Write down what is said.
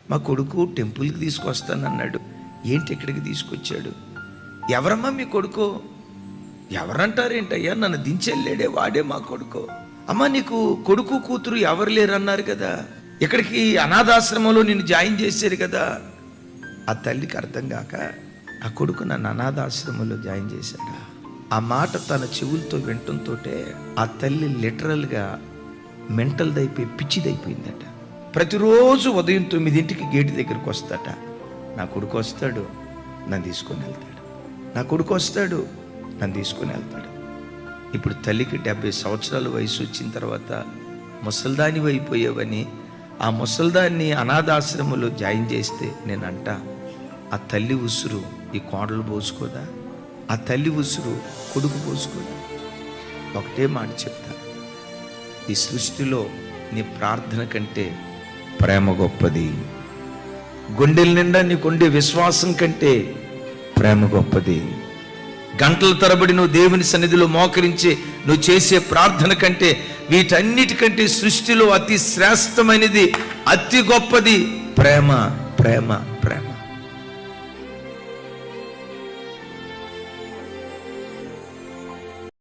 మా కొడుకు టెంపుల్కి తీసుకొస్తానన్నాడు. ఏంటి ఇక్కడికి తీసుకొచ్చాడు? ఎవరమ్మా మీ కొడుకు? ఎవరంటారేంటయ్యా, నన్ను దించెళ్ళాడే వాడే మా కొడుకు. అమ్మ నీకు కొడుకు కూతురు ఎవరు లేరన్నారు కదా, ఇక్కడికి అనాథాశ్రమంలో నిన్ను జాయిన్ చేశారు కదా. ఆ తల్లికి అర్థం కాక, ఆ కొడుకు నన్ను అనాథాశ్రమంలో జాయిన్ చేశాడా? ఆ మాట తన చెవులతో వినటంతో ఆ తల్లి లిటరల్గా మెంటల్దైపోయి పిచ్చిదైపోయిందట. ప్రతిరోజు ఉదయం 9 గేటు దగ్గరికి వస్తాట. నా కొడుకు వస్తాడు, నన్ను తీసుకొని వెళ్తాడు. నా కొడుకు వస్తాడు, నన్ను తీసుకొని వెళ్తాడు. ఇప్పుడు తల్లికి 70 సంవత్సరాల వయసు వచ్చిన తర్వాత ముసల్దాని అయిపోయావని ఆ ముసల్దాన్ని అనాథాశ్రమంలో జాయిన్ చేస్తే నేనంట, ఆ తల్లి ఉసురు ఈ కోడలు పోసుకోదా? ఆ తల్లి ఉసురు కొడుకు పోసుకోదా? ఒకటే మాట చెప్తా, ఈ సృష్టిలో నీ ప్రార్థన కంటే ప్రేమ గొప్పది. గుండెల నిండా నీకుండే విశ్వాసం కంటే ప్రేమ గొప్పది. గంటల తరబడి నువ్వు దేవుని సన్నిధిలో మోకరించి నువ్వు చేసే ప్రార్థన కంటే, వీటన్నిటికంటే సృష్టిలో అతి శ్రేష్టమైనది, అతి గొప్పది ప్రేమ, ప్రేమ, ప్రేమ.